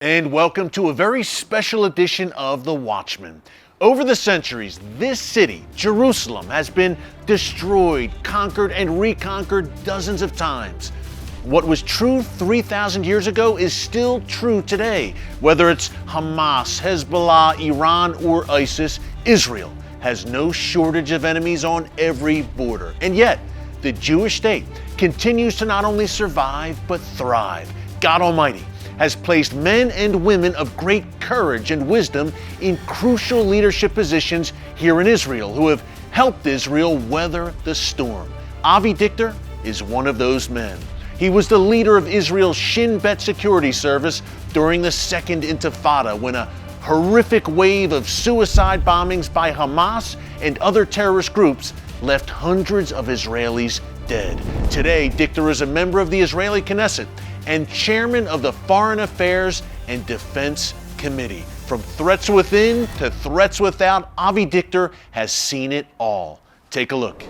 And welcome to a very special edition of The Watchman. Over the centuries, this city, Jerusalem, has been destroyed, conquered, and reconquered dozens of times. What was true 3,000 years ago is still true today. Whether it's Hamas, Hezbollah, Iran, or ISIS, Israel has no shortage of enemies on every border. And yet, the Jewish state continues to not only survive, but thrive. God Almighty has placed men and women of great courage and wisdom in crucial leadership positions here in Israel who have helped Israel weather the storm. Avi Dichter is one of those men. He was the leader of Israel's Shin Bet security service during the Second Intifada, when a horrific wave of suicide bombings by Hamas and other terrorist groups left hundreds of Israelis dead. Today, Dichter is a member of the Israeli Knesset and chairman of the Foreign Affairs and Defense Committee. From threats within to threats without, Avi Dichter has seen it all. Take a look.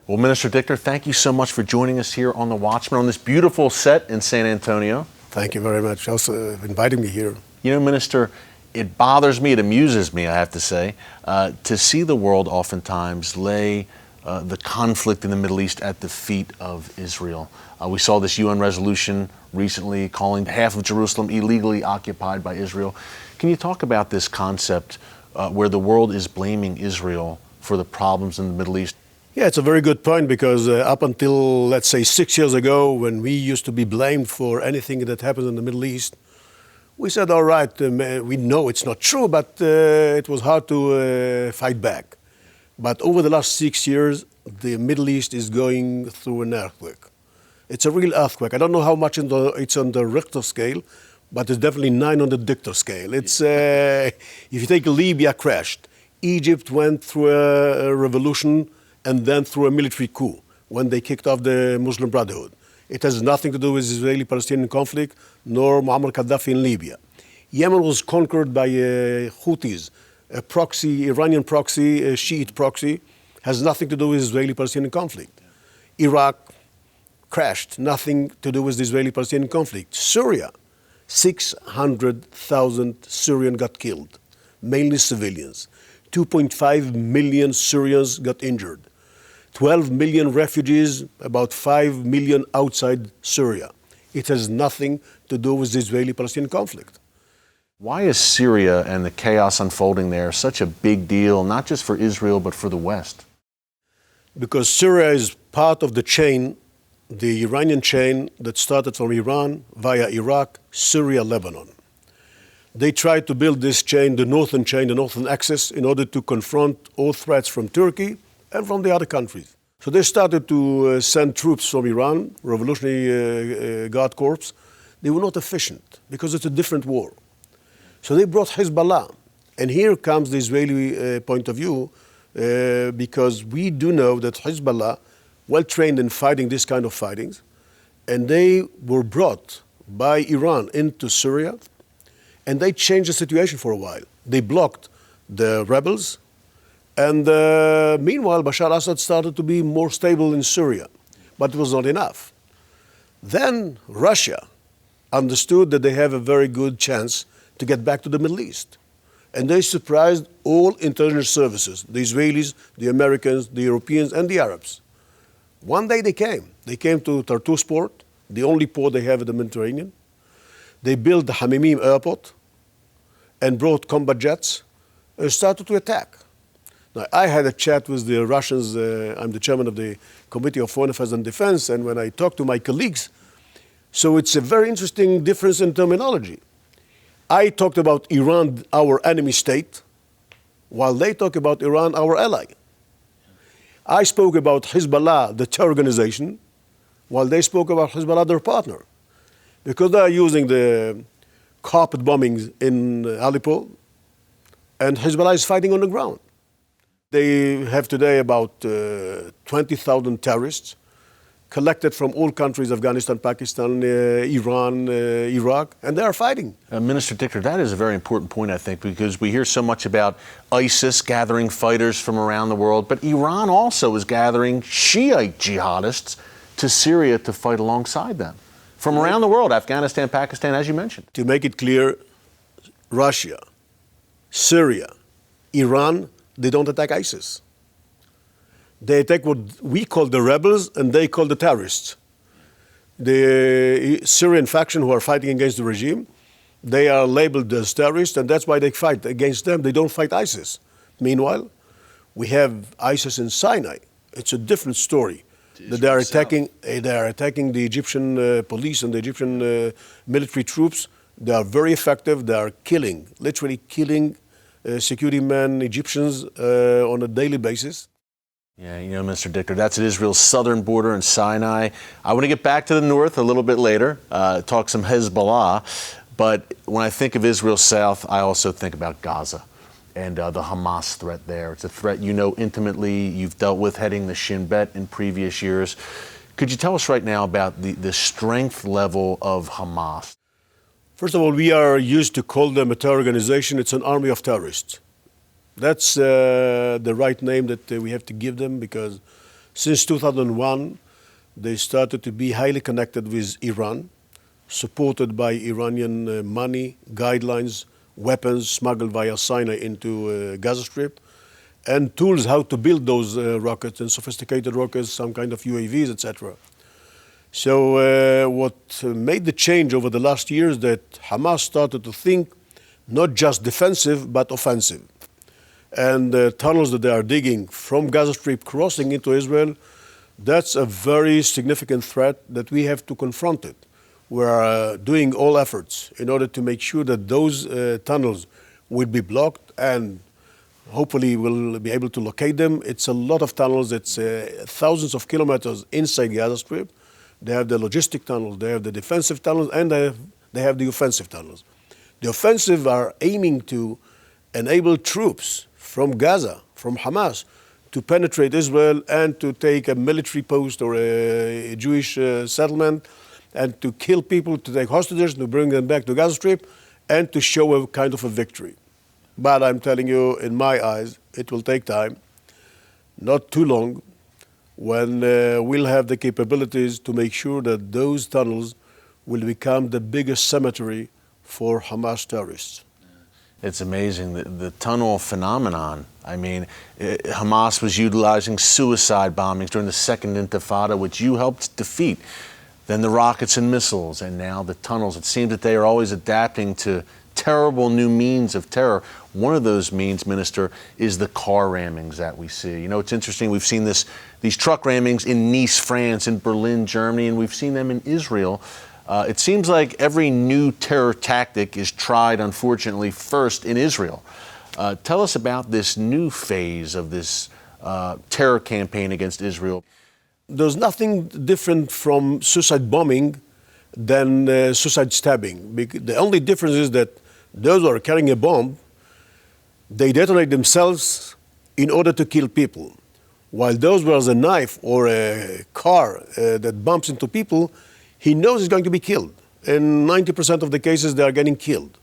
Well, Minister Dichter, thank you so much for joining us here on The Watchman on this beautiful set in San Antonio. Thank you very much also for inviting me here. You know, Minister, it bothers me, it amuses me, I have to say, to see the world oftentimes lay the conflict in the Middle East at the feet of Israel. We saw this UN resolution recently calling half of Jerusalem illegally occupied by Israel. Can you talk about this concept where the world is blaming Israel for the problems in the Middle East? Yeah, it's a very good point, because up until, let's say, 6 years ago, when we used to be blamed for anything that happens in the Middle East, we said, all right, we know it's not true, but it was hard to fight back. But over the last 6 years, the Middle East is going through an earthquake. It's a real earthquake. I don't know how much it's on the Richter scale, but it's definitely 9 on the Dichter scale. It's if you take Libya crashed, Egypt went through a revolution and then through a military coup when they kicked off the Muslim Brotherhood. It has nothing to do with Israeli-Palestinian conflict, nor Muammar Gaddafi in Libya. Yemen was conquered by Houthis, a proxy, Iranian proxy, a Shiite proxy, has nothing to do with Israeli-Palestinian conflict. Iraq crashed, nothing to do with the Israeli-Palestinian conflict. Syria, 600,000 Syrians got killed, mainly civilians. 2.5 million Syrians got injured. 12 million refugees, about 5 million outside Syria. It has nothing to do with the Israeli-Palestinian conflict. Why is Syria and the chaos unfolding there such a big deal, not just for Israel, but for the West? Because Syria is part of the chain, the Iranian chain that started from Iran via Iraq, Syria, Lebanon. They tried to build this chain, the northern axis, in order to confront all threats from Turkey and from the other countries. So they started to send troops from Iran, Revolutionary Guard Corps. They were not efficient because it's a different war. So they brought Hezbollah. And here comes the Israeli point of view, because we do know that Hezbollah, well trained in fighting this kind of fightings, and they were brought by Iran into Syria, and they changed the situation for a while. They blocked the rebels, and meanwhile, Bashar al-Assad started to be more stable in Syria, but it was not enough. Then Russia understood that they have a very good chance to get back to the Middle East. And they surprised all intelligence services, the Israelis, the Americans, the Europeans, and the Arabs. One day they came. They came to Tartus port, the only port they have in the Mediterranean. They built the Hamimim airport and brought combat jets and started to attack. Now, I had a chat with the Russians. I'm the chairman of the Committee of Foreign Affairs and Defense, and when I talk to my colleagues, so it's a very interesting difference in terminology. I talked about Iran, our enemy state, while they talk about Iran, our ally. I spoke about Hezbollah, the terror organization, while they spoke about Hezbollah, their partner. Because they are using the carpet bombings in Aleppo, and Hezbollah is fighting on the ground. They have today about 20,000 terrorists collected from all countries, Afghanistan, Pakistan, Iran, Iraq, and they are fighting. Minister Dichter, that is a very important point, I think, because we hear so much about ISIS gathering fighters from around the world, but Iran also is gathering Shiite jihadists to Syria to fight alongside them. from around the world, Afghanistan, Pakistan, as you mentioned. To make it clear, Russia, Syria, Iran, they don't attack ISIS. They attack what we call the rebels and they call the terrorists. The Syrian faction who are fighting against the regime, they are labeled as terrorists, and that's why they fight against them. They don't fight ISIS. Meanwhile, we have ISIS in Sinai. It's a different story. That they are attacking the Egyptian police and the Egyptian military troops. They are very effective. They are literally killing security men, Egyptians on a daily basis. Yeah, you know, Mr. Dichter, that's at Israel's southern border in Sinai. I want to get back to the north a little bit later, talk some Hezbollah. But when I think of Israel's south, I also think about Gaza and the Hamas threat there. It's a threat you know intimately. You've dealt with heading the Shin Bet in previous years. Could you tell us right now about the strength level of Hamas? First of all, we are used to call them a terror organization. It's an army of terrorists. That's the right name that we have to give them, because since 2001, they started to be highly connected with Iran, supported by Iranian money, guidelines, weapons smuggled via Sinai into Gaza Strip, and tools how to build those rockets and sophisticated rockets, some kind of UAVs, etc. So what made the change over the last year is that Hamas started to think not just defensive, but offensive. And the tunnels that they are digging from Gaza Strip crossing into Israel, that's a very significant threat that we have to confront it. We're doing all efforts in order to make sure that those tunnels will be blocked, and hopefully we'll be able to locate them. It's a lot of tunnels. It's thousands of kilometers inside Gaza Strip. They have the logistic tunnels, they have the defensive tunnels, and they have the offensive tunnels. The offensive are aiming to enable troops from Gaza, from Hamas, to penetrate Israel and to take a military post or a Jewish settlement, and to kill people, to take hostages, to bring them back to Gaza Strip, and to show a kind of a victory. But I'm telling you, in my eyes, it will take time, not too long, when we'll have the capabilities to make sure that those tunnels will become the biggest cemetery for Hamas terrorists. It's amazing, the tunnel phenomenon. I mean, Hamas was utilizing suicide bombings during the Second Intifada, which you helped defeat. Then the rockets and missiles, and now the tunnels. It seems that they are always adapting to terrible new means of terror. One of those means, Minister, is the car rammings that we see. You know, it's interesting. We've seen these truck rammings in Nice, France, in Berlin, Germany, and we've seen them in Israel. It seems like every new terror tactic is tried, unfortunately, first in Israel. Tell us about this new phase of this terror campaign against Israel. There's nothing different from suicide bombing than suicide stabbing. The only difference is that those who are carrying a bomb, they detonate themselves in order to kill people. While those who has a knife or a car that bumps into people, he knows he's going to be killed. In 90% of the cases, they are getting killed.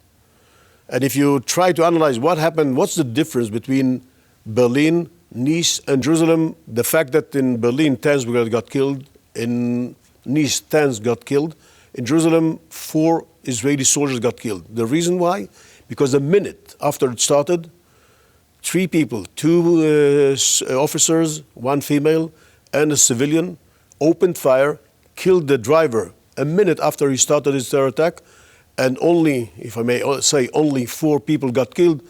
And if you try to analyze what happened, what's the difference between Berlin, Nice, and Jerusalem? The fact that in Berlin, 10 got killed, in Nice, 10 got killed, in Jerusalem, 4 Israeli soldiers got killed. The reason why? Because a minute after it started, 3 people, 2 officers, 1 female, and a civilian, opened fire, killed the driver a minute after he started his terror attack, and only, if I may say, only 4 people got killed.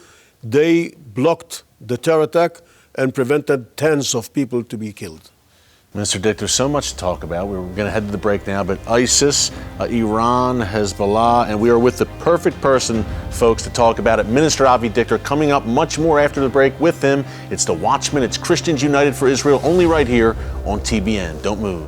They blocked the terror attack and prevented tens of people to be killed. Mr. Dichter, so much to talk about. We're going to head to the break now, but ISIS, Iran, Hezbollah, and we are with the perfect person, folks, to talk about it. Minister Avi Dichter, coming up much more after the break with him. It's The Watchman. It's Christians United for Israel, only right here on TBN. Don't move.